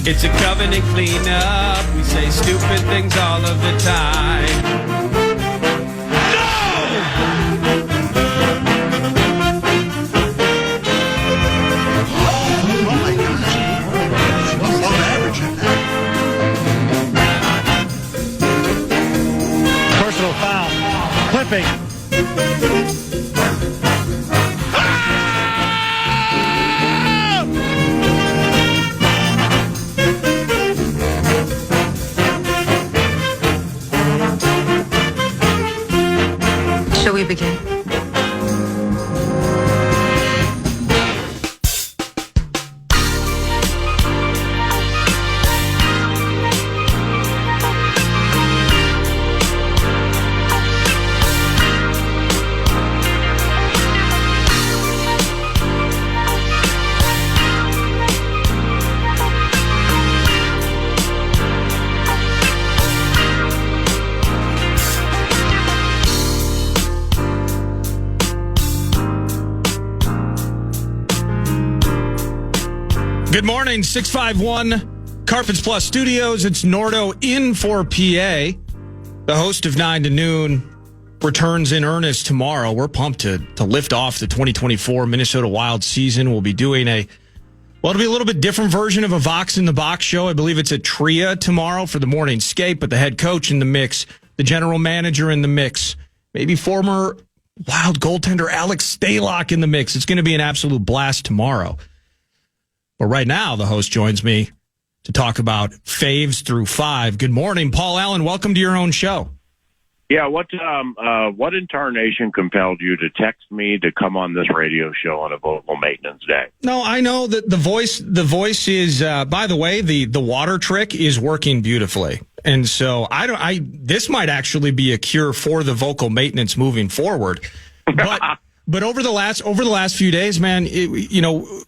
It's a covenant cleanup. We say stupid things all of the time. No! Oh my gosh. What's above average at that? Personal foul. Clipping. Shall we begin? Good morning, 651 Carpets Plus Studios. It's Nordo in for PA. The host of 9 to Noon returns in earnest tomorrow. We're pumped to lift off the 2024 Minnesota Wild season. We'll be doing it'll be a little bit different version of a Vox in the Box show. I believe it's at Tria tomorrow for the morning skate, but the head coach in the mix, the general manager in the mix, maybe former Wild goaltender Alex Stalock in the mix. It's going to be an absolute blast tomorrow. But right now, the host joins me to talk about faves through 5. Good morning, Paul Allen. Welcome to your own show. Yeah, what incarnation compelled you to text me to come on this radio show on a vocal maintenance day? No, I know that the voice is, by the way, the water trick is working beautifully. And so this might actually be a cure for the vocal maintenance moving forward. But over the last few days, man,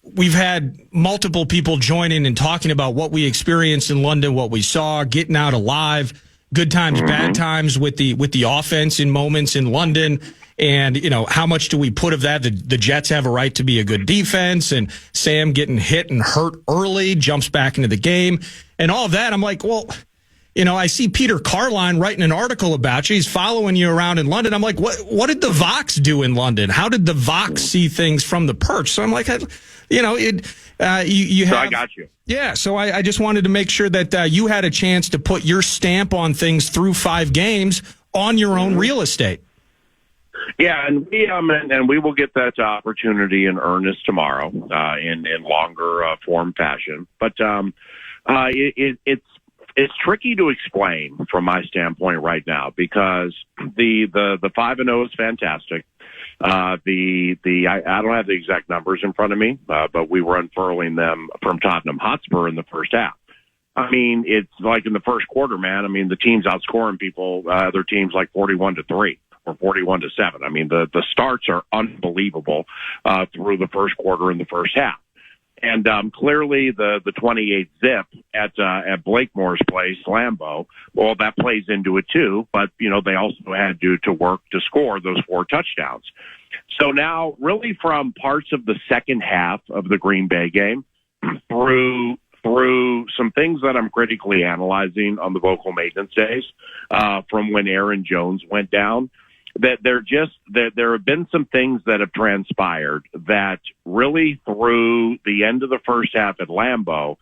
we've had multiple people joining and talking about what we experienced in London, what we saw, getting out alive, good times, bad times with the offense in moments in London. And, how much do we put of that? The Jets have a right to be a good defense, and Sam getting hit and hurt early, jumps back into the game, and all of that. I'm like, well, I see Peter Carline writing an article about you. He's following you around in London. I'm like, what did the Vox do in London? How did the Vox see things from the perch? So I'm like, you have. So I got you. Yeah. So I just wanted to make sure that you had a chance to put your stamp on things through 5 games on your own real estate. Yeah, and we will get that opportunity in earnest tomorrow in longer form fashion. But it's tricky to explain from my standpoint right now because the 5-0 is fantastic. I don't have the exact numbers in front of me, but we were unfurling them from Tottenham Hotspur in the first half. I mean, it's like in the first quarter, man. I mean, the team's outscoring other teams like 41-3 or 41-7. I mean, the starts are unbelievable through the first quarter and the first half. And clearly the 28 zip at Blakemore's place, Lambeau, well, that plays into it too. But, they also had to work to score those 4 touchdowns. So now really from parts of the second half of the Green Bay game through some things that I'm critically analyzing on the vocal maintenance days from when Aaron Jones went down, that there have been some things that have transpired that really through the end of the first half at Lambeau,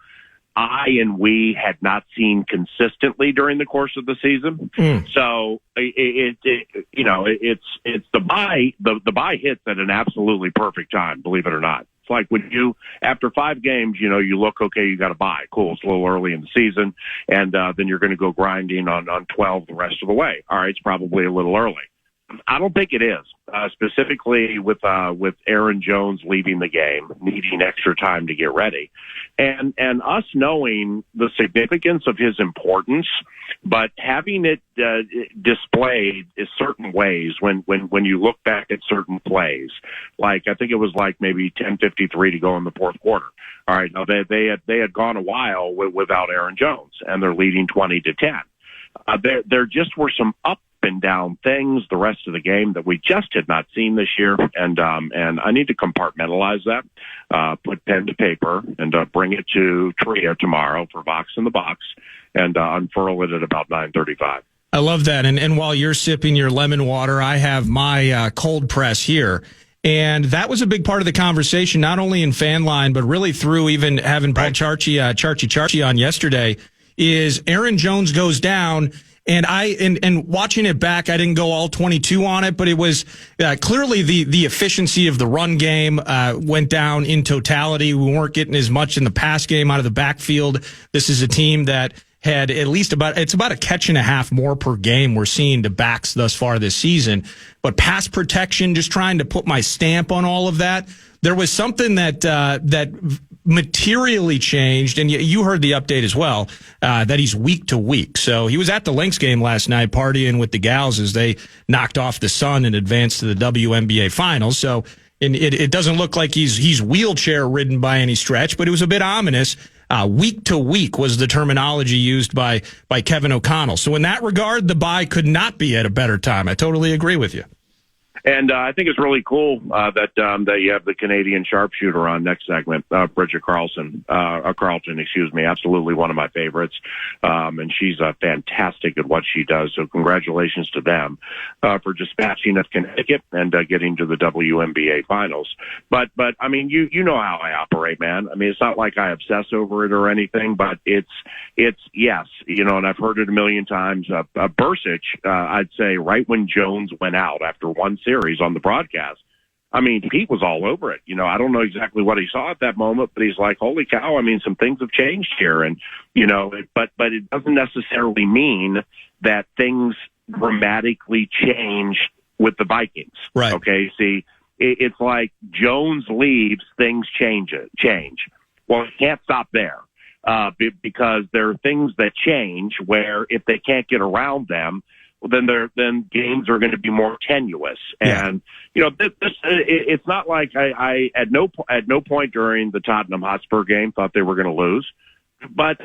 we had not seen consistently during the course of the season. So it's the bye hits at an absolutely perfect time, believe it or not. It's like when after 5 games, you look, okay, you got to buy. Cool. It's a little early in the season. And then you're going to go grinding on 12 the rest of the way. All right. It's probably a little early. I don't think it is, specifically with Aaron Jones leaving the game, needing extra time to get ready, and us knowing the significance of his importance, but having it displayed in certain ways when you look back at certain plays. Like I think it was like maybe 10:53 to go in the fourth quarter. All right, now they had gone a while without Aaron Jones, and they're leading 20-10. There just were some up I love that. And while you're sipping your lemon water, I have my cold press here. And that was a big part of the conversation, not only in Fan Line, but really through even having Paul Charchi on yesterday, is Aaron Jones goes down. And watching it back, I didn't go all 22 on it, but it was clearly the efficiency of the run game went down in totality. We weren't getting as much in the pass game out of the backfield. This is a team that had at least about a catch and a half more per game we're seeing to backs thus far this season. But pass protection, just trying to put my stamp on all of that. There was something that materially changed, and you heard the update as well, that he's week to week. So he was at the Lynx game last night partying with the gals as they knocked off the Sun and advanced to the WNBA Finals. So it doesn't look like he's wheelchair ridden by any stretch, but it was a bit ominous. Week to week was the terminology used by Kevin O'Connell. So in that regard, the bye could not be at a better time. I totally agree with you. And I think it's really cool that you have the Canadian sharpshooter on next segment, Bridget Carleton, absolutely one of my favorites. And she's fantastic at what she does. So congratulations to them for dispatching of Connecticut and getting to the WNBA Finals. But I mean, you know how I operate, man. I mean, it's not like I obsess over it or anything, but it's yes, and I've heard it a million times. Bursic, I'd say right when Jones went out after one series on the broadcast, I mean, Pete was all over it. I don't know exactly what he saw at that moment, but he's like, holy cow, I mean, some things have changed here. And, but it doesn't necessarily mean that things dramatically change with the Vikings. Right. Okay. See, it's like Jones leaves, things change. Well, it can't stop there. Because there are things that change where if they can't get around them, then games are going to be more tenuous. Yeah. And it's not like I at no point during the Tottenham Hotspur game thought they were going to lose. But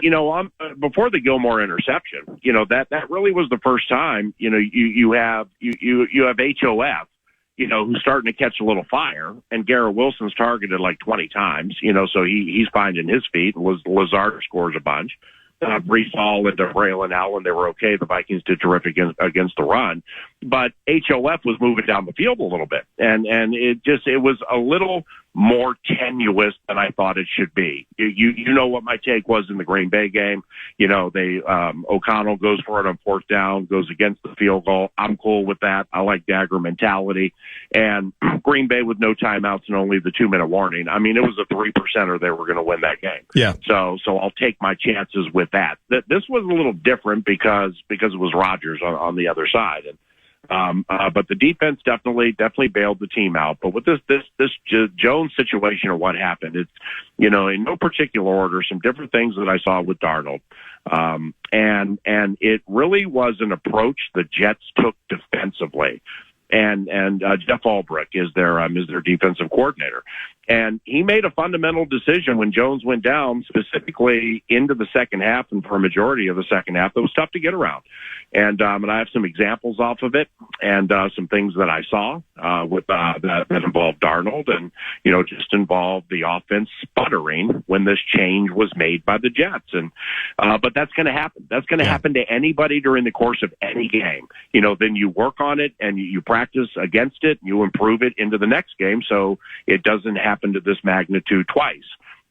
before the Gilmore interception, that really was the first time. You have HOF, who's starting to catch a little fire, and Garrett Wilson's targeted like 20 times. So he's finding his feet. Lazard scores a bunch. Brees Hall and Braylon Allen, they were okay. The Vikings did terrific against the run, but HOF was moving down the field a little bit, and it was a little more tenuous than I thought it should be. You know what my take was in the Green Bay game. O'Connell goes for it on fourth down, goes against the field goal. I'm cool with that. I like dagger mentality. And Green Bay with no timeouts and only the 2-minute warning. I mean, it was a 3%er they were going to win that game. Yeah. So I'll take my chances with that. This was a little different because it was Rodgers on the other side. And but the defense definitely bailed the team out. But with this Jones situation or what happened, it's, in no particular order, some different things that I saw with Darnold. And it really was an approach the Jets took defensively. And Jeff Ulbrich is their defensive coordinator. And he made a fundamental decision when Jones went down, specifically into the second half and for a majority of the second half, that was tough to get around. And I have some examples off of it and some things that I saw with that involved Darnold and, just involved the offense sputtering when this change was made by the Jets. And but that's going to happen. That's going to happen to anybody during the course of any game. Then you work on it and you practice against it and you improve it into the next game so it doesn't happen to this magnitude twice.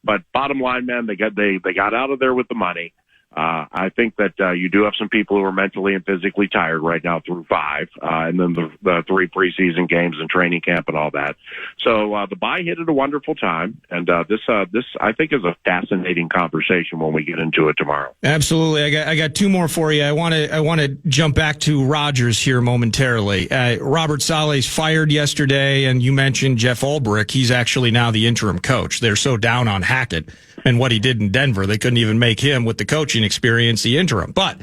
But bottom line, man, they got out of there with the money. I think that you do have some people who are mentally and physically tired right now through 5, and then the 3 preseason games and training camp and all that. So the bye hit at a wonderful time, and this I think is a fascinating conversation when we get into it tomorrow. Absolutely, I got 2 more for you. I want to jump back to Rodgers here momentarily. Robert Saleh's fired yesterday, and you mentioned Jeff Ulbrich. He's actually now the interim coach. They're so down on Hackett and what he did in Denver, they couldn't even make him with the coaching experience the interim. But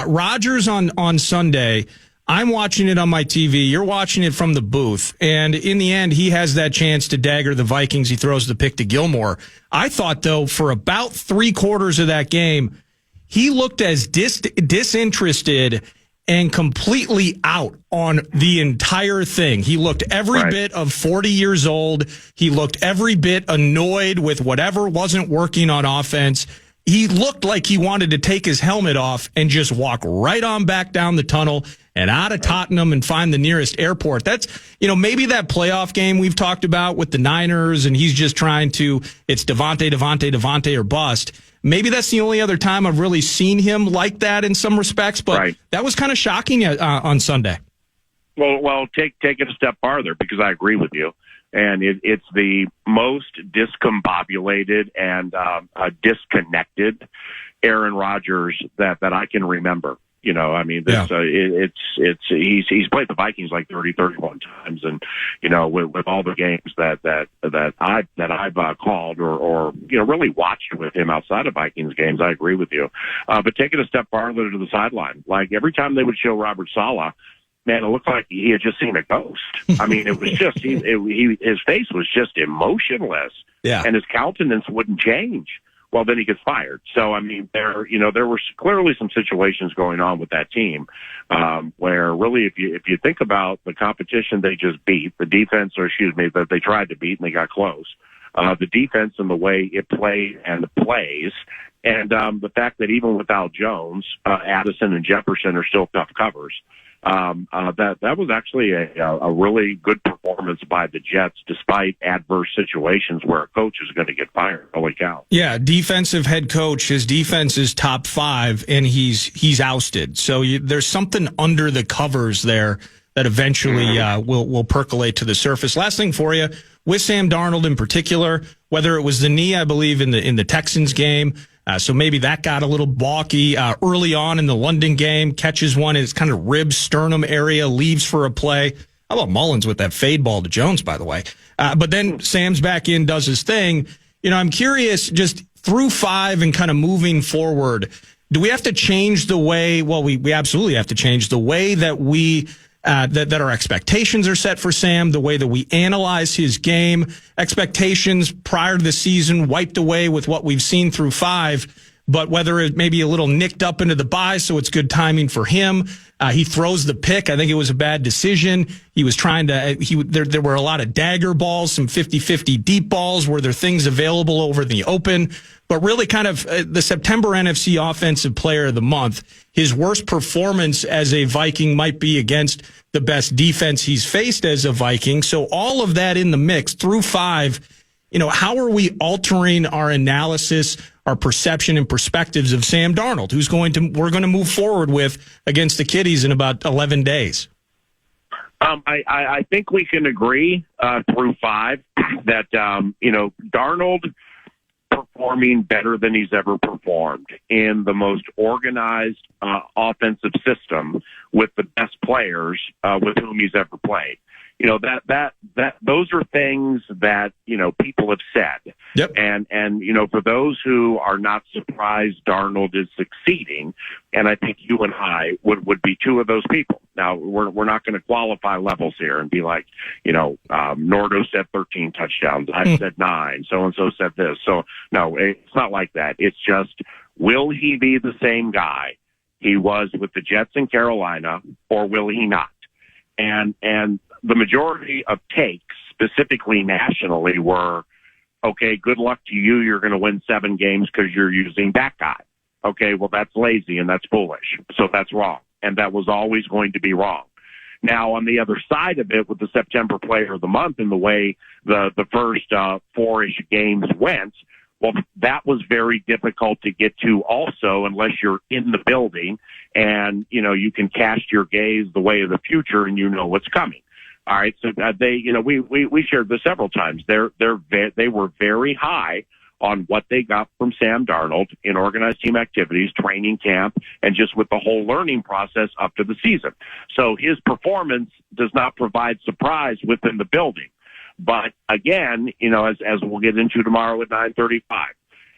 Rodgers on Sunday, I'm watching it on my TV. You're watching it from the booth. And in the end, he has that chance to dagger the Vikings. He throws the pick to Gilmore. I thought, though, for about 3/4 of that game, he looked as disinterested and completely out on the entire thing. He looked every bit of 40 years old. He looked every bit annoyed with whatever wasn't working on offense. He looked like he wanted to take his helmet off and just walk right on back down the tunnel and out of Tottenham and find the nearest airport. That's, maybe that playoff game we've talked about with the Niners, and he's just trying to, it's Devontae or bust. Maybe that's the only other time I've really seen him like that in some respects, but that was kind of shocking on Sunday. Well, take it a step farther, because I agree with you. And it's the most discombobulated and disconnected Aaron Rodgers that I can remember. He's played the Vikings like 31 times, and with all the games that I've called or really watched with him outside of Vikings games, I agree with you. But take it a step farther to the sideline. Like every time they would show Robert Saleh, man, it looked like he had just seen a ghost. I mean, it was just his face was just emotionless, and his countenance wouldn't change. Well, then he gets fired. So, I mean, there were clearly some situations going on with that team where really, if you think about the competition they just beat, the defense, that they tried to beat and they got close, the defense and the way it played and plays, and the fact that even without Jones, Addison and Jefferson are still tough covers. That was actually a really good performance by the Jets, despite adverse situations where a coach is going to get fired. Holy cow! Yeah, defensive head coach. His defense is top 5, and he's ousted. So there's something under the covers there that eventually will percolate to the surface. Last thing for you, with Sam Darnold in particular, whether it was the knee, I believe in the Texans game. So maybe that got a little balky early on in the London game. Catches one in his kind of rib sternum area, leaves for a play. How about Mullins with that fade ball to Jones, by the way? But then Sam's back in, does his thing. I'm curious, just through 5 and kind of moving forward, do we have to change the way? Well, we absolutely have to change the way that we that our expectations are set for Sam, the way that we analyze his game. Expectations prior to the season wiped away with what we've seen through 5, but whether it may be a little nicked up into the bye, so it's good timing for him. He throws the pick. I think it was a bad decision. He was trying to, there were a lot of dagger balls, some 50-50 deep balls. Were there things available over the open? But really kind of the September NFC Offensive Player of the Month, his worst performance as a Viking might be against the best defense he's faced as a Viking. So all of that in the mix through 5, how are we altering our analysis, our perception and perspectives of Sam Darnold, who's we're going to move forward with against the Kitties in about 11 days? I think we can agree through 5 that, Darnold performing better than he's ever performed in the most organized offensive system with the best players with whom he's ever played. Those are things that, people have said. Yep. And, for those who are not surprised Darnold is succeeding, and I think you and I would be 2 of those people. Now, we're not going to qualify levels here and be like, Nordo said 13 touchdowns. I said 9. So-and-so said this. So, no, it's not like that. It's just, will he be the same guy he was with the Jets in Carolina, or will he not? And the majority of takes, specifically nationally, were, okay, good luck to you. You're going to win 7 games because you're using that guy. Okay, well, that's lazy and that's foolish. So that's wrong. And that was always going to be wrong. Now, on the other side of it, with the September Player of the Month and the way the first 4-ish games went, well, that was very difficult to get to also, unless you're in the building and, you can cast your gaze the way of the future and you know what's coming. All right. So we shared this several times. They were very high on what they got from Sam Darnold in organized team activities, training camp, and just with the whole learning process up to the season. So his performance does not provide surprise within the building. But again, as we'll get into tomorrow at 9:35,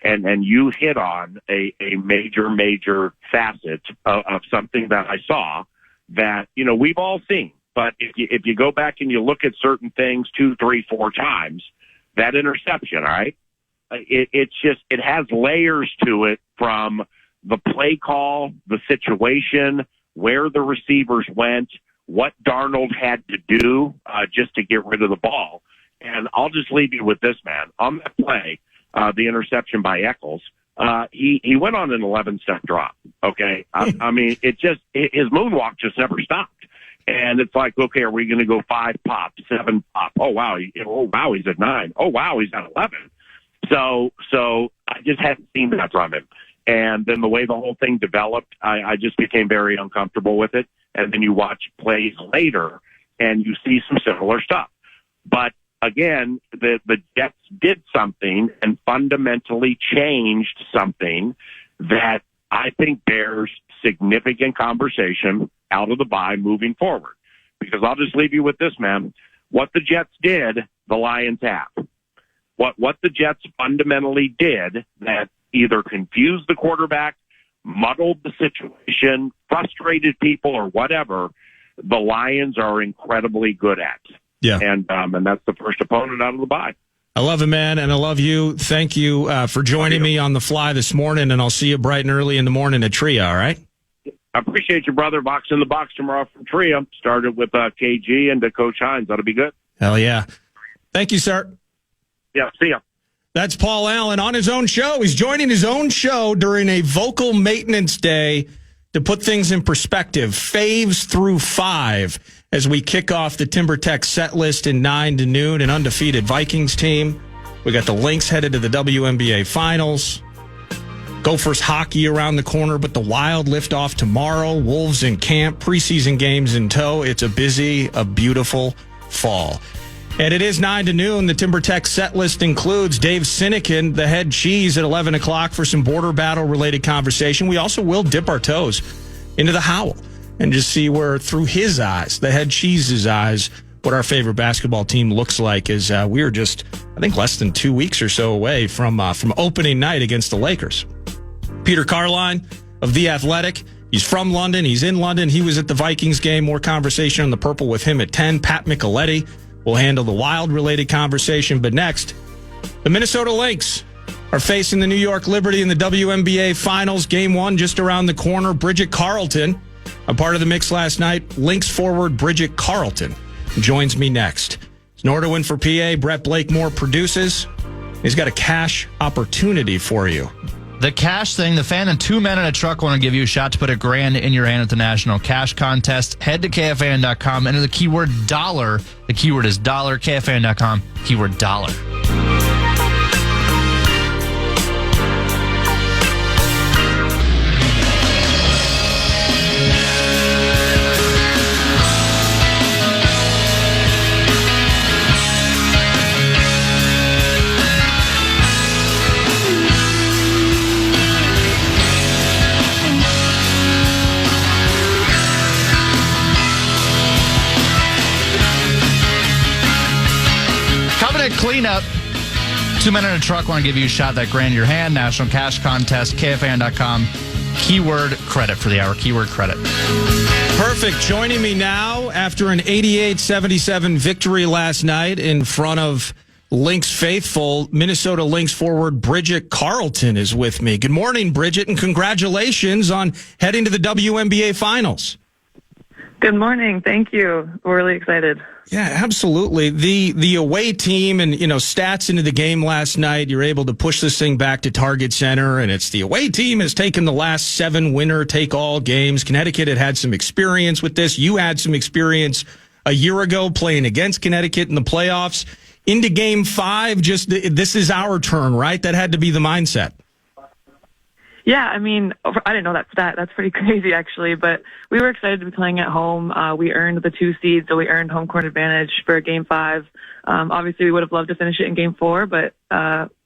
and you hit on a major facet of something that I saw that, we've all seen. But if you go back and you look at certain things 2, 3, 4 times, that interception, all right, it has layers to it, from the play call, the situation, where the receivers went, what Darnold had to do just to get rid of the ball. And I'll just leave you with this, man. On that play, the interception by Eccles, he went on an 11-step drop. Okay. I mean, his moonwalk just never stopped. And it's like, okay, are we going to go 5 pop, 7 pop? Oh, wow. He's at 9. Oh, wow. He's at 11. So I just hadn't seen that from him. And then the way the whole thing developed, I just became very uncomfortable with it. And then you watch plays later and you see some similar stuff. But again, the Jets did something and fundamentally changed something that I think bears significant conversation out of the bye moving forward. Because I'll just leave you with this, man. What the Jets did, the Lions have. What the Jets fundamentally did that either confused the quarterback, muddled the situation, frustrated people, or whatever, the Lions are incredibly good at. Yeah. And that's the first opponent out of the bye. I love it, man, and I love you. Thank you for joining me on the fly this morning, and I'll see you bright and early in the morning at Tria, all right? I appreciate you, brother. Box in the Box tomorrow from Tria. Started with KG and Coach Hines. That'll be good. Hell yeah. Thank you, sir. Yeah, see ya. That's Paul Allen on his own show. He's joining his own show during a vocal maintenance day to put things in perspective. Faves through 5 as we kick off the TimberTech set list in 9 to noon. An undefeated Vikings team. We got the Lynx headed to the WNBA Finals. Gophers hockey around the corner, but the Wild lift off tomorrow. Wolves in camp, preseason games in tow. It's a busy, a beautiful fall. And it is 9 to noon. The TimberTech set list includes Dave Sinekin, the head cheese, at 11 o'clock for some border battle-related conversation. We also will dip our toes into the Howl and just see where, through his eyes, the head cheese's eyes, what our favorite basketball team looks like as we are just, I think, less than 2 weeks or so away from opening night against the Lakers. Peter Carline of The Athletic. He's from London. He's in London. He was at the Vikings game. More conversation on the Purple with him at 10. Pat Micheletti will handle the Wild-related conversation. But next, the Minnesota Lynx are facing the New York Liberty in the WNBA Finals. Game 1 just around the corner. Bridget Carleton, a part of the mix last night. Lynx Forward Bridget Carleton joins me next. It's Nordo in for PA. Brett Blakemore produces. He's got a cash opportunity for you. The cash thing, the fan and 2 men in a truck want to give you a shot to put $1,000 in your hand at the National Cash Contest. Head to KFAN.com, enter the keyword dollar. The keyword is dollar, KFAN.com, keyword dollar. Cleanup. 2 men in a truck want to give you a shot that $1,000 in your hand. National Cash Contest, KFAN.com. Keyword credit for the hour. Keyword credit. Perfect. Joining me now after an 88-77 victory last night in front of Lynx faithful, Minnesota Lynx forward Bridget Carleton is with me. Good morning, Bridget, and congratulations on heading to the WNBA Finals. Good morning. Thank you. We're really excited. Yeah, absolutely. The away team and, stats into the game last night, you're able to push this thing back to Target Center, and it's the away team has taken the last 7 winner-take-all games. Connecticut had some experience with this. You had some experience a year ago playing against Connecticut in the playoffs. Into Game 5, this is our turn, right? That had to be the mindset. Yeah, I mean, I didn't know that stat. That's pretty crazy, actually. But we were excited to be playing at home. We earned the 2 seed, so we earned home court advantage for Game 5. Obviously, we would have loved to finish it in Game 4, but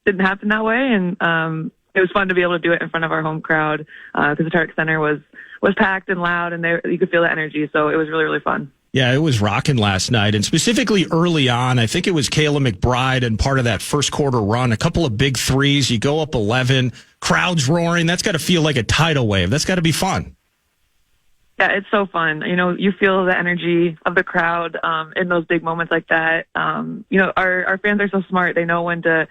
didn't happen that way. And it was fun to be able to do it in front of our home crowd because the Target Center was packed and loud, and you could feel the energy. So it was really, really fun. Yeah, it was rocking last night, and specifically early on, I think it was Kayla McBride and part of that first quarter run, a couple of big threes. You go up 11, crowds roaring. That's got to feel like a tidal wave. That's got to be fun. Yeah, it's so fun. You feel the energy of the crowd in those big moments like that. Our fans are so smart. They know when to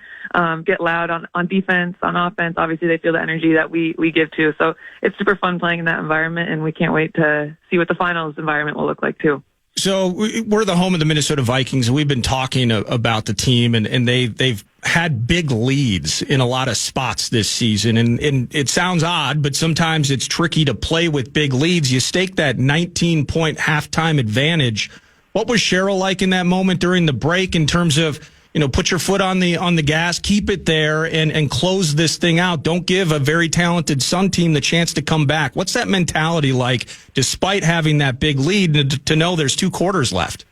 get loud on defense, on offense. Obviously, they feel the energy that we give too. So it's super fun playing in that environment, and we can't wait to see what the finals environment will look like too. So we're the home of the Minnesota Vikings, and we've been talking about the team, and they've had big leads in a lot of spots this season. And it sounds odd, but sometimes it's tricky to play with big leads. You stake that 19-point halftime advantage. What was Cheryl like in that moment during the break in terms of, put your foot on the gas, keep it there, and close this thing out? Don't give a very talented Sun team the chance to come back. What's that mentality like, despite having that big lead, to know there's 2 quarters left?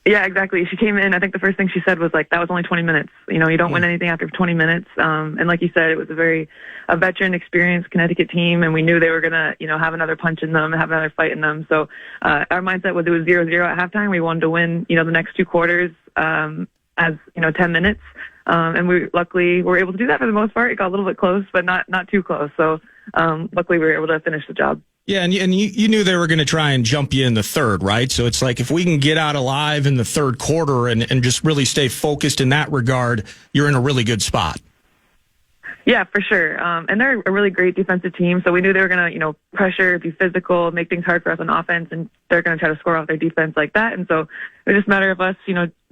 Yeah, exactly. She came in, I think the first thing she said was that was only 20 minutes. You don't win anything after 20 minutes. And like you said, it was a veteran, experienced Connecticut team, and we knew they were going to, have another punch in them, have another fight in them. So our mindset was it was 0-0 at halftime. We wanted to win, the next 2 quarters as 10 minutes. And we luckily were able to do that for the most part. It got a little bit close, but not too close. So luckily we were able to finish the job. Yeah, and you knew they were going to try and jump you in the third, right? So it's like if we can get out alive in the third quarter and just really stay focused in that regard, you're in a really good spot. Yeah, for sure. And they're a really great defensive team, so we knew they were going to, pressure, be physical, make things hard for us on offense, and they're going to try to score off their defense like that. And so it was just a matter of us,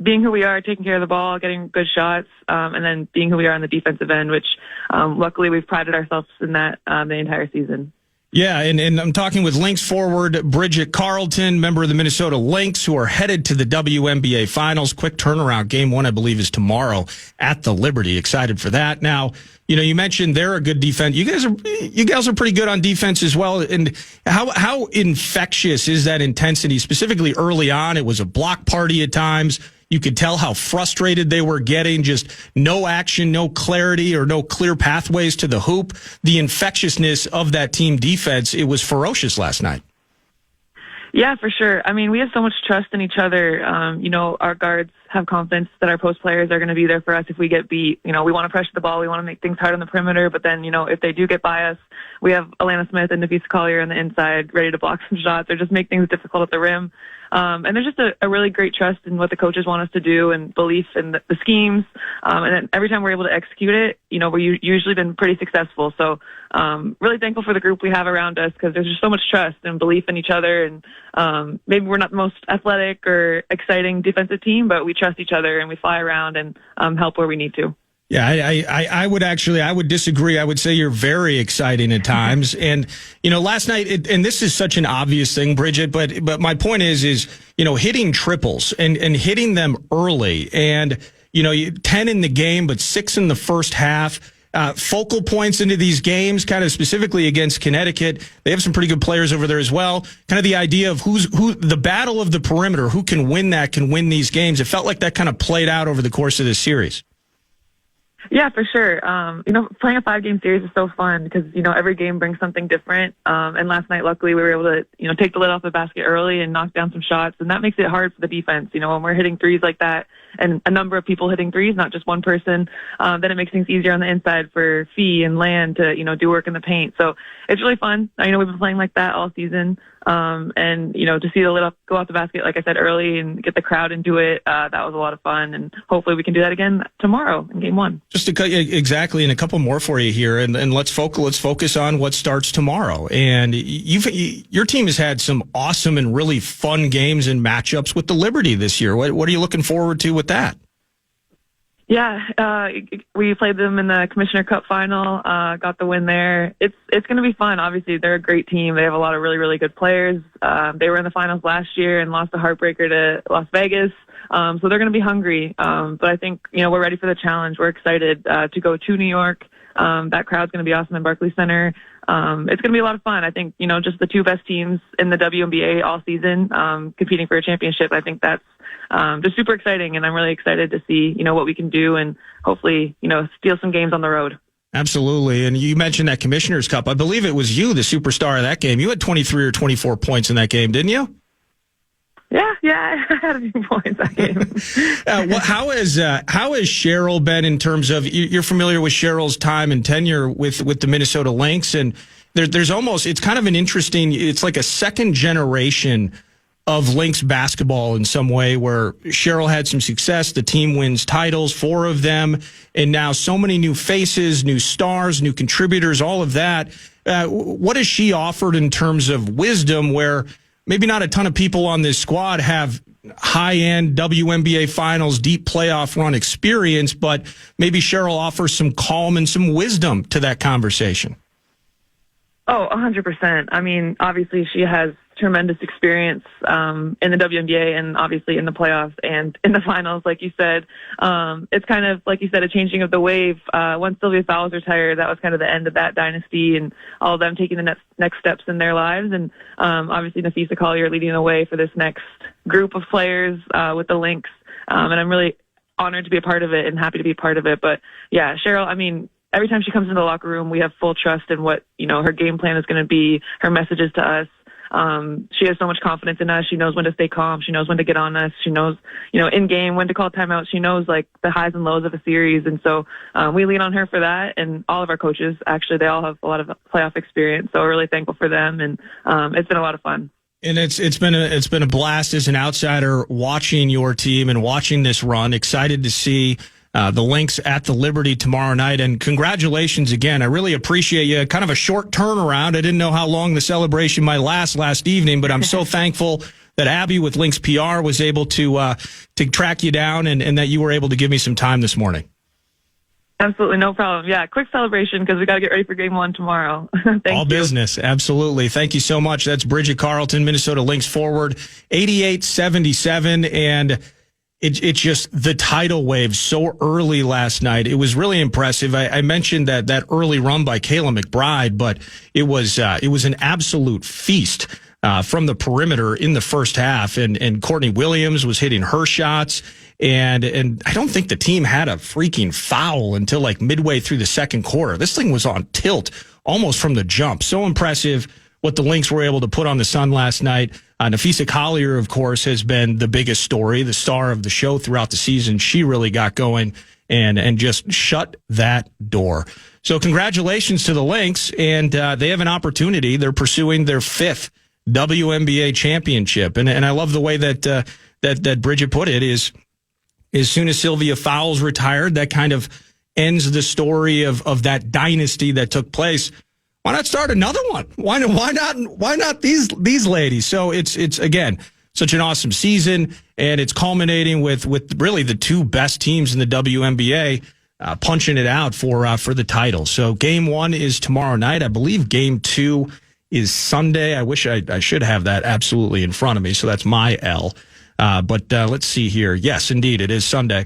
being who we are, taking care of the ball, getting good shots, and then being who we are on the defensive end, which luckily we've prided ourselves in that the entire season. Yeah, and I'm talking with Lynx Forward Bridget Carleton, member of the Minnesota Lynx, who are headed to the WNBA Finals. Quick turnaround. Game 1, I believe, is tomorrow at the Liberty. Excited for that. Now, you mentioned they're a good defense. You guys are pretty good on defense as well. And how infectious is that intensity? Specifically early on, it was a block party at times. You could tell how frustrated they were getting, just no action, no clarity, or no clear pathways to the hoop. The infectiousness of that team defense, it was ferocious last night. Yeah, for sure. I mean, we have so much trust in each other. Our guards have confidence that our post players are going to be there for us if we get beat. We want to pressure the ball. We want to make things hard on the perimeter. But then, if they do get by us, we have Alana Smith and Nafisa Collier on the inside ready to block some shots or just make things difficult at the rim. And there's just a really great trust in what the coaches want us to do and belief in the schemes. And then every time we're able to execute it, we've usually been pretty successful. So really thankful for the group we have around us because there's just so much trust and belief in each other. And maybe we're not the most athletic or exciting defensive team, but we trust each other and we fly around and help where we need to. Yeah, I would disagree. I would say you're very exciting at times. And, last night, and this is such an obvious thing, Bridget, but my point is, hitting triples and hitting them early and, 10 in the game, but 6 in the first half, focal points into these games, kind of specifically against Connecticut. They have some pretty good players over there as well. Kind of the idea of who the battle of the perimeter, who can win these games. It felt like that kind of played out over the course of this series. Yeah, for sure. Playing a 5-game series is so fun because, every game brings something different. And last night, luckily, we were able to, take the lid off the basket early and knock down some shots. And that makes it hard for the defense. When we're hitting threes like that and a number of people hitting threes, not just one person, then it makes things easier on the inside for Fee and Land to, do work in the paint. So it's really fun. I know we've been playing like that all season. And, to see the lid go off the basket, like I said, early and get the crowd into it, that was a lot of fun. And hopefully we can do that again tomorrow in game 1. Exactly. And a couple more for you here. And let's focus on what starts tomorrow. And your team has had some awesome and really fun games and matchups with the Liberty this year. What are you looking forward to with that? Yeah, we played them in the Commissioner Cup final, got the win there. It's going to be fun. Obviously, they're a great team. They have a lot of really, really good players. They were in the finals last year and lost a heartbreaker to Las Vegas. So they're going to be hungry. But I think, we're ready for the challenge. We're excited to go to New York. That crowd's going to be awesome in Barclays Center. It's going to be a lot of fun. I think, just the 2 best teams in the WNBA all season competing for a championship. I think that's just super exciting, and I'm really excited to see, what we can do and hopefully, steal some games on the road. Absolutely. And you mentioned that Commissioner's Cup. I believe it was you, the superstar of that game. You had 23 or 24 points in that game, didn't you? Yeah, I had a few points that game. How has Cheryl been in terms of, you're familiar with Cheryl's time and tenure with the Minnesota Lynx, and there's almost, it's kind of an interesting, it's like a second generation of Lynx basketball in some way, where Cheryl had some success. The team wins titles, 4 of them, and now so many new faces, new stars, new contributors, all of that. What has she offered in terms of wisdom, where maybe not a ton of people on this squad have high-end WNBA Finals, deep playoff run experience, but maybe Cheryl offers some calm and some wisdom to that conversation? Oh, 100%. I mean, obviously she has tremendous experience in the WNBA and obviously in the playoffs and in the finals, like you said. It's kind of, like you said, a changing of the wave. Once Sylvia Fowles retired, that was kind of the end of that dynasty and all of them taking the next steps in their lives. And obviously Nafisa Collier leading the way for this next group of players with the Lynx. And I'm really honored to be a part of it and happy to be a part of it. But yeah, Cheryl, I mean, every time she comes into the locker room, we have full trust in what, her game plan is going to be, her messages to us. She has so much confidence in us. She knows when to stay calm. She knows when to get on us. She knows, in game, when to call timeout. She knows like the highs and lows of a series. And so, we lean on her for that. And all of our coaches, actually, they all have a lot of playoff experience. So we're really thankful for them. And, it's been a lot of fun. And it's been a blast as an outsider watching your team and watching this run. Excited to see the Lynx at the Liberty tomorrow night. And congratulations again. I really appreciate you. Kind of a short turnaround. I didn't know how long the celebration might last evening, but I'm so thankful that Abby with Lynx PR was able to track you down and that you were able to give me some time this morning. Absolutely. No problem. Yeah. Quick celebration because we got to get ready for game 1 tomorrow. Thank you. All business. Absolutely. Thank you so much. That's Bridget Carleton, Minnesota Lynx Forward, 88-77. And it's just the tidal wave so early last night. It was really impressive. I mentioned that early run by Kayla McBride, but it was an absolute feast from the perimeter in the first half. And Courtney Williams was hitting her shots. And I don't think the team had a freaking foul until like midway through the second quarter. This thing was on tilt almost from the jump. So impressive what the Lynx were able to put on the sun last night. Nafisa Collier, of course, has been the biggest story, the star of the show throughout the season. She really got going and just shut that door. So congratulations to the Lynx, and they have an opportunity. They're pursuing their 5th WNBA championship. And I love the way that Bridget put it is, as soon as Sylvia Fowles retired, that kind of ends the story of that dynasty that took place. Why not start another one? Why not these ladies? So it's again such an awesome season, and it's culminating with really the 2 best teams in the WNBA punching it out for the title. So game 1 is tomorrow night. I believe game 2 is Sunday. I wish I should have that absolutely in front of me. So that's my L. But let's see here. Yes, indeed, it is Sunday.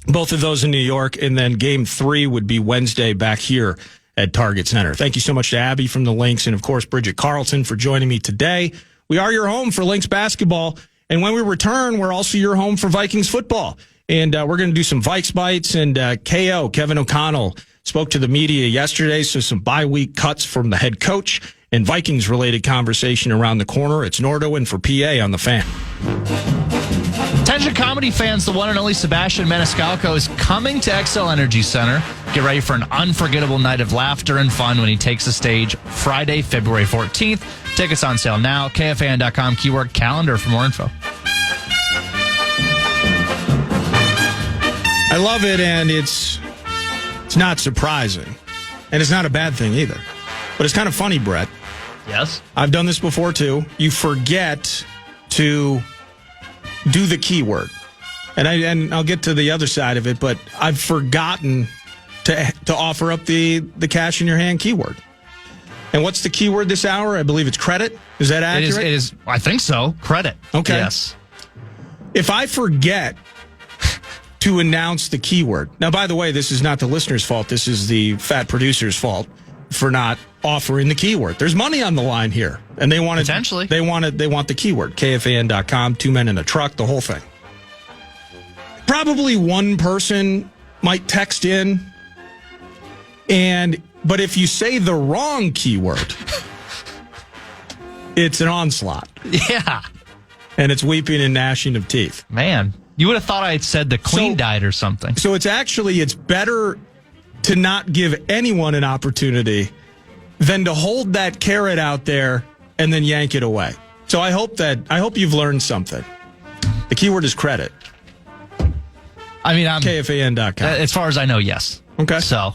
Both of those in New York, and then game 3 would be Wednesday back here at Target Center. Thank you so much to Abby from the Lynx and, of course, Bridget Carleton for joining me today. We are your home for Lynx basketball, and when we return, we're also your home for Vikings football. And we're going to do some Vikes Bites, and KO, Kevin O'Connell, spoke to the media yesterday, so some bye-week cuts from the head coach and Vikings-related conversation around the corner. It's Nordo in for PA on The Fan. Attention comedy fans, the one and only Sebastian Maniscalco is coming to XL Energy Center. Get ready for an unforgettable night of laughter and fun when he takes the stage Friday, February 14th. Tickets on sale now. KFAN.com, keyword calendar for more info. I love it, and it's not surprising. And it's not a bad thing either. But it's kind of funny, Brett. Yes? I've done this before, too. You forget to do the keyword. And I'll get to the other side of it, but I've forgotten to offer up the cash in your hand keyword. And what's the keyword this hour? I believe it's credit. Is that accurate? It is. I think so. Credit. Okay. Yes. If I forget to announce the keyword. Now, by the way, this is not the listener's fault. This is the fat producer's fault for not offering the keyword. There's money on the line here, and they want it. Potentially. They want the keyword. KFAN.com, 2 men in a truck, the whole thing. Probably one person might text in, but if you say the wrong keyword, it's an onslaught. Yeah. And it's weeping and gnashing of teeth. Man, you would have thought I had said the Queen died or something. So it's better to not give anyone an opportunity than to hold that carrot out there and then yank it away. So I hope you've learned something. The keyword is credit. I mean, KFAN.com. As far as I know, yes. Okay. So.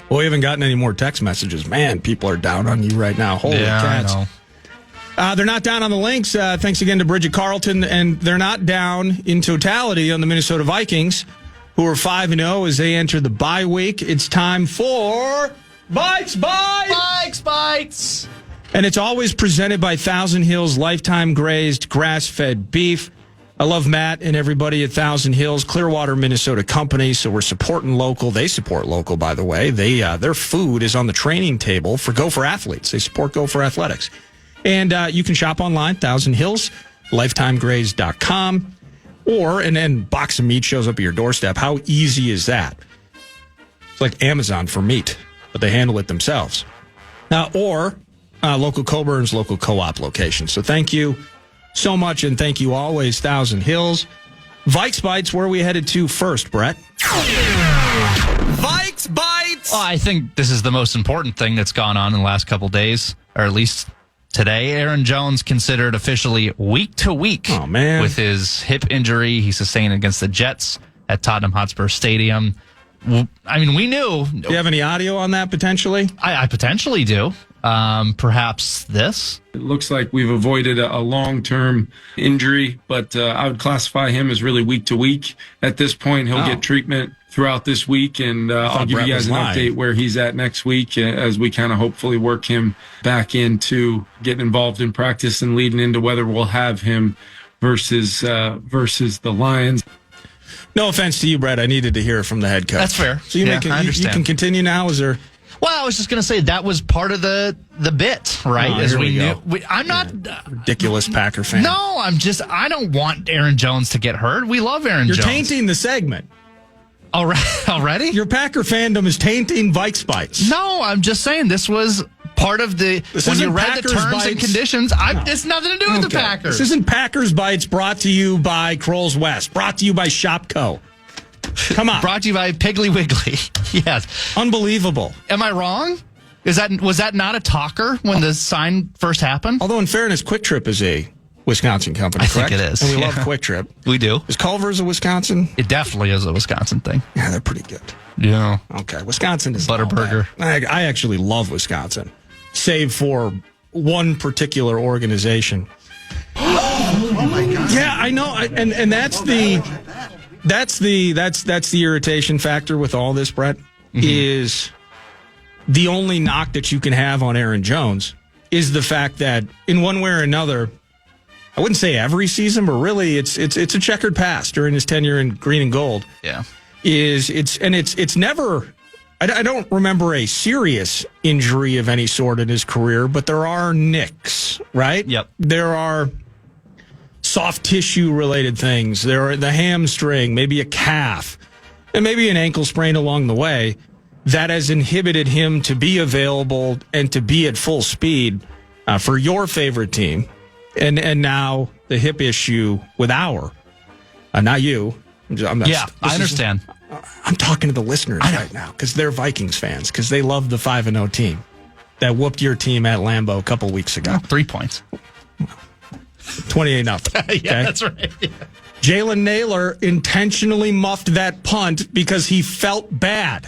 Well, we haven't gotten any more text messages. Man, people are down on you right now. Holy cats. I know. They're not down on the Lynx. Thanks again to Bridget Carleton. And they're not down in totality on the Minnesota Vikings, who are 5-0 as they enter the bye week. It's time for Bites! And it's always presented by Thousand Hills Lifetime Grazed Grass-Fed Beef. I love Matt and everybody at Thousand Hills, Clearwater, Minnesota company. So we're supporting local. They support local, by the way. Their food is on the training table for Gopher athletes. They support Gopher athletics. And you can shop online, Thousand Hills, lifetimegraze.com. And then box of meat shows up at your doorstep. How easy is that? It's like Amazon for meat, but they handle it themselves. Local Coburn's, local co-op locations. So thank you so much, and thank you always, Thousand Hills. Vikes Bites, where are we headed to first, Brett? Vikes Bites! Well, I think this is the most important thing that's gone on in the last couple days, or at least today. Aaron Jones considered officially week to week with his hip injury he sustained against the Jets at Tottenham Hotspur Stadium. I mean, we knew. Do you have any audio on that potentially? I potentially do. Perhaps this. It looks like we've avoided a long-term injury, but I would classify him as really week to week. At this point, he'll get treatment throughout this week, and I'll give you guys an update where he's at next week as we kind of hopefully work him back into getting involved in practice and leading into whether we'll have him versus the Lions. No offense to you, Brett. I needed to hear it from the head coach. That's fair. So I understand. You can continue now. Is there? Well, I was just going to say that was part of the bit, right? As we knew. I'm not ridiculous Packer fan. No, I don't want Aaron Jones to get hurt. We love Aaron Jones. You're tainting the segment. Already? Your Packer fandom is tainting Vikes Bites. No, I'm just saying this was part of when you read Packers the terms Bites. And conditions. It's nothing to do with the Packers. This isn't Packers Bites brought to you by Kroll's West, brought to you by Shopco. Come on. Brought to you by Piggly Wiggly. Yes. Unbelievable. Am I wrong? Was that not a talker when the sign first happened? Although, in fairness, Quick Trip is a Wisconsin company, correct? I think it is. And we love Quick Trip. We do. Is Culver's a Wisconsin? It definitely is a Wisconsin thing. Yeah, they're pretty good. Yeah. Okay. Wisconsin is Butterburger. I actually love Wisconsin, save for one particular organization. Oh my God. Yeah, I know. And that's the irritation factor with all this, Brett, is the only knock that you can have on Aaron Jones is the fact that in one way or another, I wouldn't say every season, but really it's a checkered past during his tenure in green and gold. Yeah. It's never, I don't remember a serious injury of any sort in his career, but there are nicks, right? Yep. There are soft tissue related things. There are the hamstring, maybe a calf, and maybe an ankle sprain along the way that has inhibited him to be available and to be at full speed for your favorite team. And now the hip issue with not you. I understand. I'm talking to the listeners right now because they're Vikings fans because they love the 5-0 team that whooped your team at Lambeau a couple weeks ago. 3 points. 28-0. Okay? Yeah, that's right. Yeah. Jalen Naylor intentionally muffed that punt because he felt bad.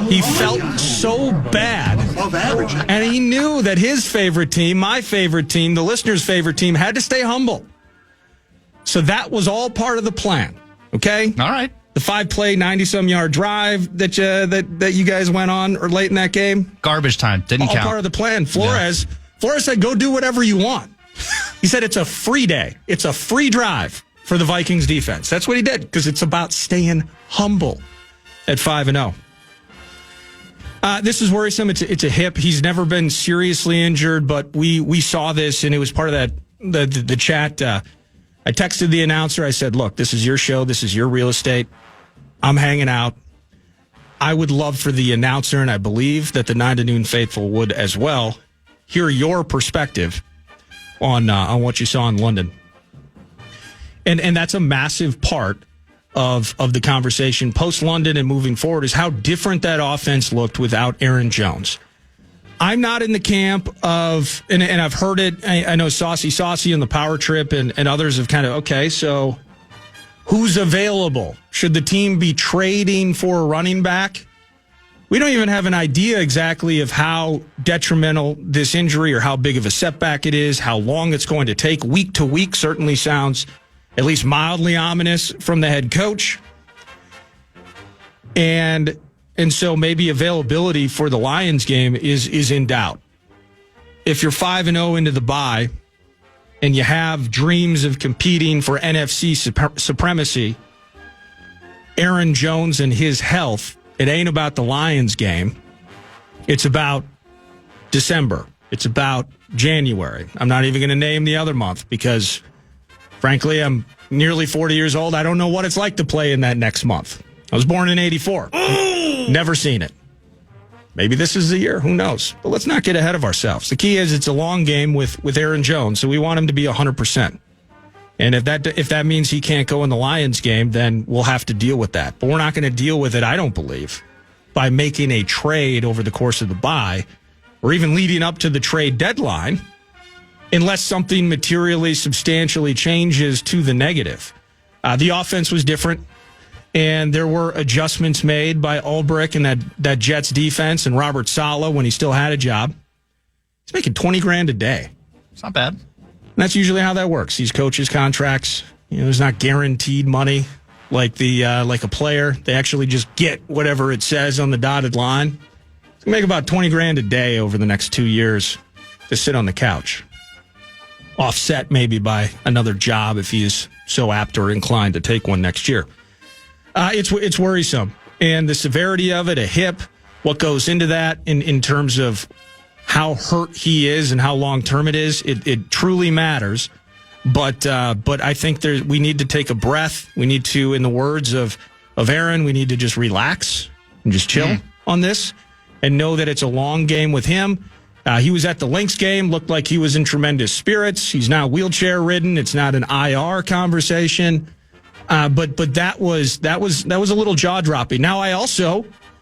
He felt so bad. Above average. And he knew that his favorite team, my favorite team, the listener's favorite team, had to stay humble. So that was all part of the plan. Okay? All right. The 5-play, 90-some yard drive that you guys went on or late in that game. Garbage time. Didn't count. All part of the plan. Flores said, go do whatever you want. He said it's a free day. It's a free drive for the Vikings defense. That's what he did because it's about staying humble at 5-0. This is worrisome. It's a hip. He's never been seriously injured, but we saw this, and it was part of that the chat. I texted the announcer. I said, look, this is your show. This is your real estate. I'm hanging out. I would love for the announcer, and I believe that the 9 to noon faithful would as well, hear your perspective on what you saw in London. And that's a massive part of the conversation post-London and moving forward is how different that offense looked without Aaron Jones. I'm not in the camp of, and I've heard it. I know Saucy and the Power Trip and others have kind of, okay, so who's available? Should the team be trading for a running back? We don't even have an idea exactly of how detrimental this injury or how big of a setback it is, how long it's going to take. Week to week certainly sounds at least mildly ominous from the head coach. And so maybe availability for the Lions game is in doubt. If you're 5-0 into the bye and you have dreams of competing for NFC supremacy, Aaron Jones and his health, it ain't about the Lions game. It's about December. It's about January. I'm not even going to name the other month because, frankly, I'm nearly 40 years old. I don't know what it's like to play in that next month. I was born in 84. Never seen it. Maybe this is the year. Who knows? But let's not get ahead of ourselves. The key is it's a long game with Aaron Jones, so we want him to be 100%. And if that means he can't go in the Lions game, then we'll have to deal with that. But we're not going to deal with it, I don't believe, by making a trade over the course of the bye or even leading up to the trade deadline unless something materially, substantially changes to the negative. The offense was different, and there were adjustments made by Ulbrich and that Jets defense and Robert Saleh when he still had a job. He's making $20,000 a day. It's not bad. And that's usually how that works. These coaches' contracts, there's not guaranteed money like like a player. They actually just get whatever it says on the dotted line. So make about $20,000 a day over the next 2 years to sit on the couch. Offset maybe by another job if he is so apt or inclined to take one next year. It's worrisome. And the severity of it, a hip, what goes into that in terms of how hurt he is and how long-term it is, it truly matters. But I think we need to take a breath. We need to, in the words of Aaron, we need to just relax and just chill on this and know that it's a long game with him. He was at the Lynx game, looked like he was in tremendous spirits. He's now wheelchair-ridden. It's not an IR conversation. But that was a little jaw-dropping. Now,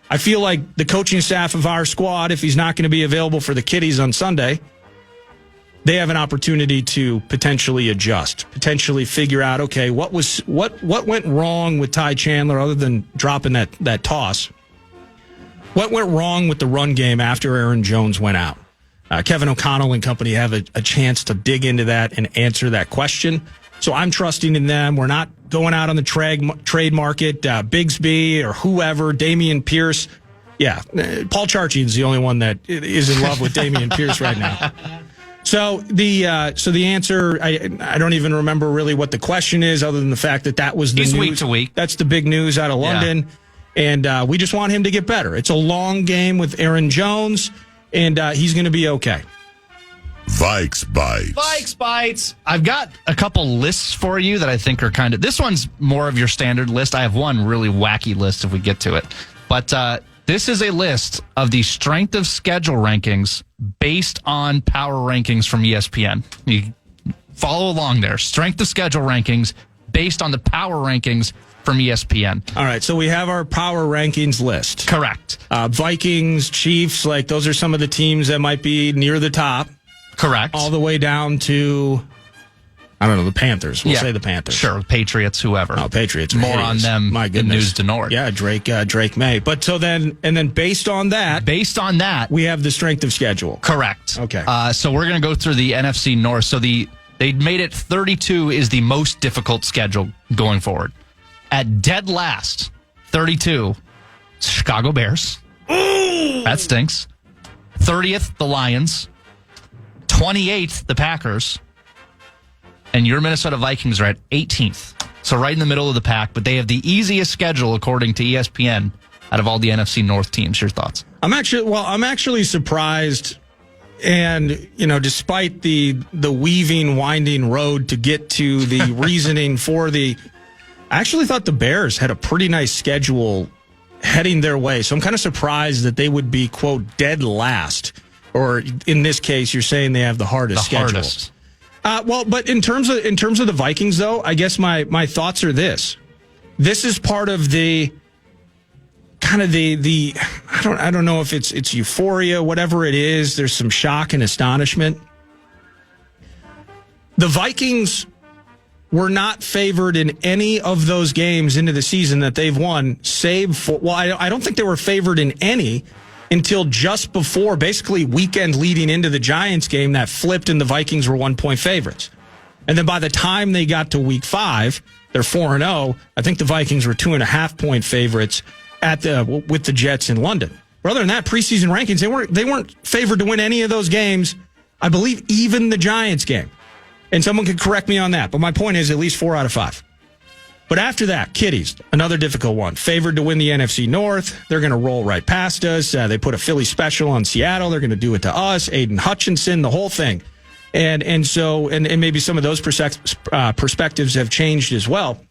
I feel like the coaching staff of our squad, if he's not going to be available for the kiddies on Sunday, they have an opportunity to potentially adjust, potentially figure out, okay, what went wrong with Ty Chandler other than dropping that toss? What went wrong with the run game after Aaron Jones went out? Kevin O'Connell and company have a chance to dig into that and answer that question. So I'm trusting in them. We're not going out on the trade market. Bigsby or whoever, Dameon Pierce. Yeah, Paul Charchian is the only one that is in love with Dameon Pierce right now. So the answer, I don't even remember really what the question is, other than the fact that was the news. Week to week. That's the big news out of London, and we just want him to get better. It's a long game with Aaron Jones, and he's going to be okay. Vikes Bites. I've got a couple lists for you that I think are kind of... This one's more of your standard list. I have one really wacky list if we get to it. But this is a list of the strength of schedule rankings based on power rankings from ESPN. You follow along there. Strength of schedule rankings based on the power rankings from ESPN. All right, so we have our power rankings list. Correct. Vikings, Chiefs, those are some of the teams that might be near the top. Correct. All the way down to, I don't know, the Panthers. We'll say the Panthers. Sure, Patriots, whoever. Oh, Patriots. More on them. My goodness. News to Nord. Yeah, Drake May. But so then based on that, we have the strength of schedule. Correct. Okay. So we're going to go through the NFC North. So they made it 32 is the most difficult schedule going forward. At dead last, 32, Chicago Bears. Ooh! That stinks. 30th, the Lions. 28th, the Packers. And your Minnesota Vikings are at 18th. So right in the middle of the pack, but they have the easiest schedule, according to ESPN, out of all the NFC North teams. Your thoughts? I'm actually surprised. And, despite the weaving, winding road to get to the reasoning for I actually thought the Bears had a pretty nice schedule heading their way. So I'm kind of surprised that they would be, quote, dead last. Or in this case, you're saying they have the hardest schedule. But in terms of the Vikings, though, I guess my thoughts are this. This is part of the kind of the I I don't know if it's euphoria, whatever it is. There's some shock and astonishment. The Vikings were not favored in any of those games into the season that they've won, save for, well, I don't think they were favored in any until just before, basically weekend leading into the Giants game that flipped and the Vikings were 1-point favorites. And then by the time they got to week 5, they're 4-0. I think the Vikings were 2.5-point favorites with the Jets in London. But other than that, preseason rankings, they weren't favored to win any of those games. I believe even the Giants game. And someone could correct me on that. But my point is at least 4 out of 5. But after that, Kitties, another difficult one. Favored to win the NFC North. They're going to roll right past us. They put a Philly special on Seattle. They're going to do it to us. Aiden Hutchinson, the whole thing. And so maybe some of those perspectives have changed as well.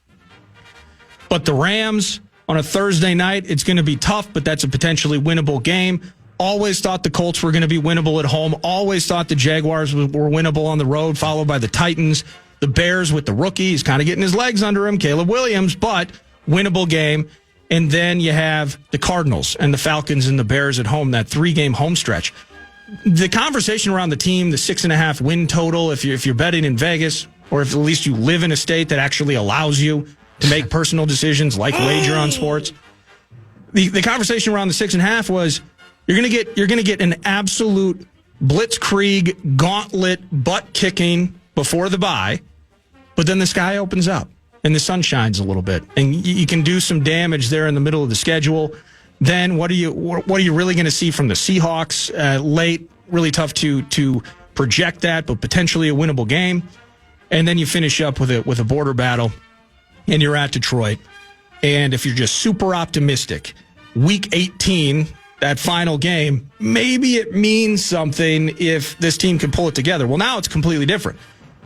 But the Rams on a Thursday night, it's going to be tough, but that's a potentially winnable game. Always thought the Colts were going to be winnable at home. Always thought the Jaguars were winnable on the road, followed by the Titans. The Bears with the rookie. He's kind of getting his legs under him, Caleb Williams, but winnable game. And then you have the Cardinals and the Falcons and the Bears at home, that 3-game home stretch. The conversation around the team, the 6.5 win total, if you're betting in Vegas, or if at least you live in a state that actually allows you to make personal decisions like wager on sports. The conversation around the 6.5 was you're gonna get an absolute blitzkrieg gauntlet butt kicking before the bye, but then the sky opens up and the sun shines a little bit, and you can do some damage there in the middle of the schedule. Then what are you really going to see from the Seahawks late? Really tough to project that, but potentially a winnable game. And then you finish up with a border battle, and you're at Detroit. And if you're just super optimistic, Week 18, that final game, maybe it means something if this team can pull it together. Well, now it's completely different.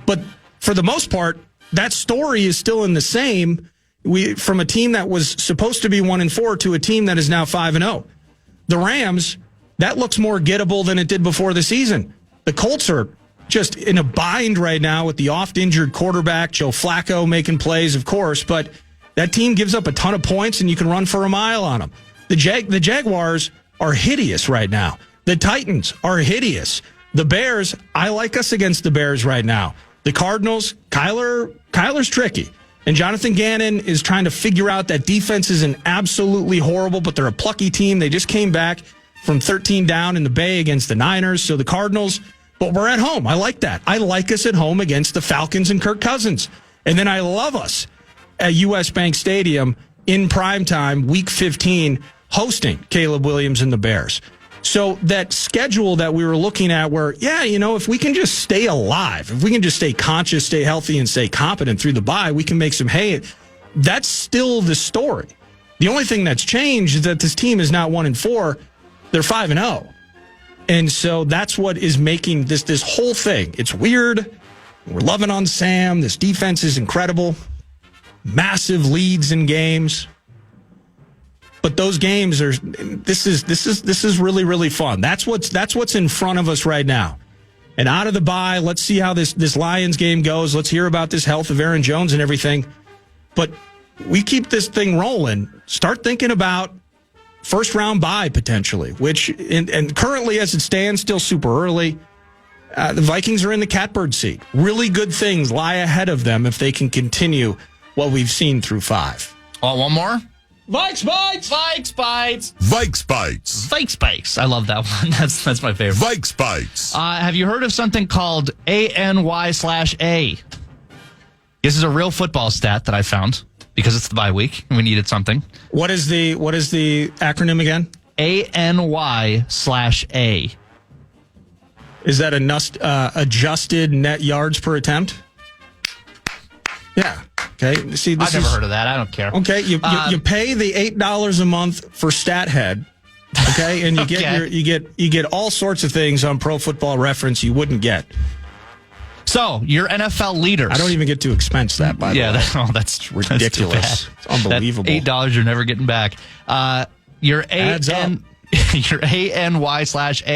But for the most part, that story is still in the same. From a team that was supposed to be 1-4 to a team that is now 5-0. The Rams, that looks more gettable than it did before the season. The Colts are just in a bind right now with the oft-injured quarterback, Joe Flacco, making plays, of course, but that team gives up a ton of points and you can run for a mile on them. The Jaguars are hideous right now. The Titans are hideous. The Bears, I like us against the Bears right now. The Cardinals, Kyler's tricky. And Jonathan Gannon is trying to figure out that defense isn't absolutely horrible, but they're a plucky team. They just came back from 13 down in the Bay against the Niners. So the Cardinals, but we're at home. I like that. I like us at home against the Falcons and Kirk Cousins. And then I love us at U.S. Bank Stadium in primetime, Week 15, hosting Caleb Williams and the Bears. So that schedule that we were looking at where, if we can just stay alive, if we can just stay conscious, stay healthy, and stay competent through the bye, we can make some hay. That's still the story. The only thing that's changed is that this team is not 1-4. They're 5-0. And so that's what is making this whole thing. It's weird. We're loving on Sam. This defense is incredible. Massive leads in games. But those games are. This is really, really fun. That's what's in front of us right now. And out of the bye, let's see how this Lions game goes. Let's hear about this health of Aaron Jones and everything. But we keep this thing rolling. Start thinking about first round bye potentially, which and currently as it stands, still super early. The Vikings are in the catbird seat. Really good things lie ahead of them if they can continue what we've seen through 5. Oh, one more. Vikes Bites! Vikes Bites! Vikes Bites! Vikes Bites. I love that one. That's my favorite. Vikes Bites! Have you heard of something called ANY/A? This is a real football stat that I found because it's the bye week and we needed something. What is the acronym again? ANY/A. Is that adjusted net yards per attempt? Yeah. Okay. See, I've never heard of that. I don't care. Okay. You pay the $8 a month for StatHead. Okay, and you get all sorts of things on Pro Football Reference you wouldn't get. So your NFL leaders. I don't even get to expense that. By the way, that's ridiculous. It's unbelievable. That $8 you're never getting back. Your ANY/A,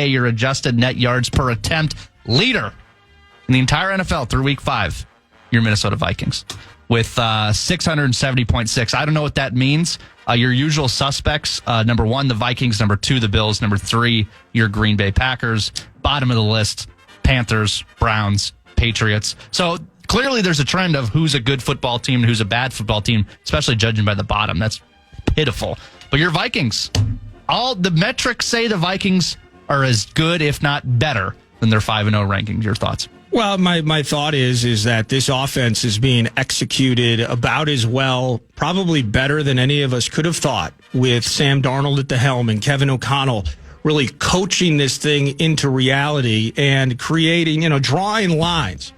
your adjusted net yards per attempt leader in the entire NFL through Week 5. Your Minnesota Vikings. with 670.6. I don't know what that means. Your usual suspects, number 1, the Vikings, number 2, the Bills, number 3, your Green Bay Packers. Bottom of the list, Panthers, Browns, Patriots. So clearly there's a trend of who's a good football team and who's a bad football team, especially judging by the bottom. That's pitiful. But your Vikings, all the metrics say the Vikings are as good, if not better, than their 5-0 rankings. Your thoughts? Well, my thought is that this offense is being executed about as well, probably better than any of us could have thought, with Sam Darnold at the helm and Kevin O'Connell really coaching this thing into reality and creating, drawing lines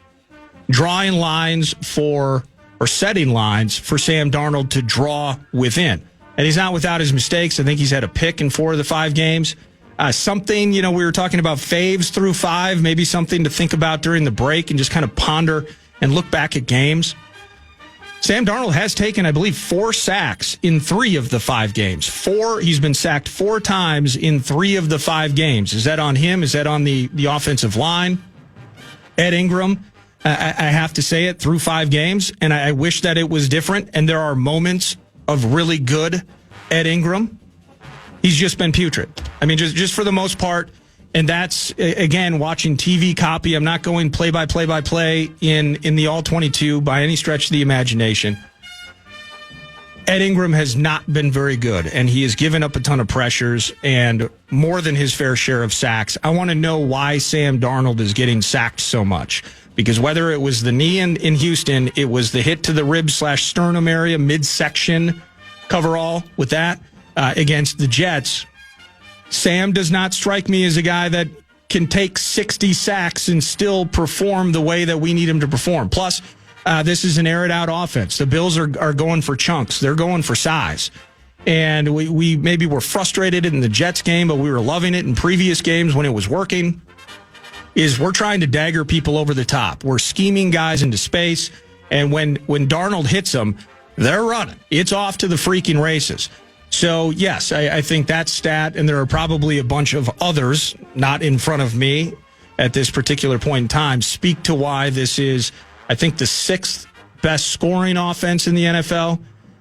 for, or setting lines for Sam Darnold to draw within. And he's not without his mistakes. I think he's had a pick in 4 of the 5 games. Something, we were talking about faves through 5, maybe something to think about during the break and just kind of ponder and look back at games. Sam Darnold has taken, I believe, 4 sacks in 3 of the 5 games. He's been sacked 4 times in 3 of the 5 games. Is that on him? Is that on the offensive line? Ed Ingram, I have to say it, through 5 games, and I wish that it was different. And there are moments of really good Ed Ingram. He's just been putrid. I mean, just for the most part. And that's, again, watching TV copy. I'm not going play-by-play in the All-22 by any stretch of the imagination. Ed Ingram has not been very good, and he has given up a ton of pressures and more than his fair share of sacks. I want to know why Sam Darnold is getting sacked so much. Because whether it was the knee in Houston, it was the hit to the rib/sternum area, midsection coverall with that. Against the Jets, Sam does not strike me as a guy that can take 60 sacks and still perform the way that we need him to perform. Plus, this is an air-it-out offense. The Bills are going for chunks. They're going for size. And we maybe were frustrated in the Jets game, but we were loving it in previous games when it was working, is we're trying to dagger people over the top. We're scheming guys into space, and when Darnold hits them, they're running. It's off to the freaking races. So, yes, I think that stat, and there are probably a bunch of others not in front of me at this particular point in time, speak to why this is, I think, the 6th best scoring offense in the NFL.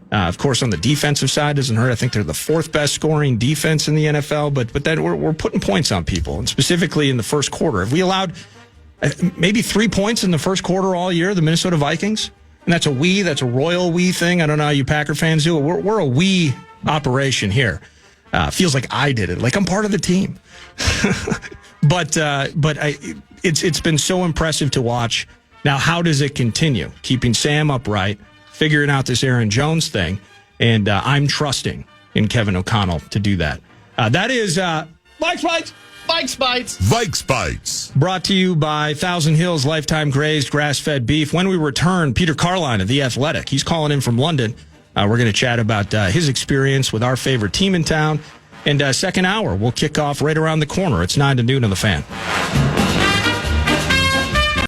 Of course, on the defensive side, doesn't hurt. I think they're the 4th best scoring defense in the NFL, but then we're putting points on people, and specifically in the first quarter. Have we allowed maybe 3 points in the first quarter all year, the Minnesota Vikings? And that's a royal we thing. I don't know how you Packer fans do it. We're a we operation here. Feels like I did it, like I'm part of the team. but it's been so impressive to watch. Now, how does it continue? Keeping Sam upright, figuring out this Aaron Jones thing, and I'm trusting in Kevin O'Connell to do that. That is Vikes Bites. Brought to you by Thousand Hills Lifetime Grazed Grass-Fed Beef. When we return, Peter Carleton of The Athletic. He's calling in from London. We're going to chat about his experience with our favorite team in town. And second hour, we'll kick off right around the corner. It's 9 to noon on The Fan.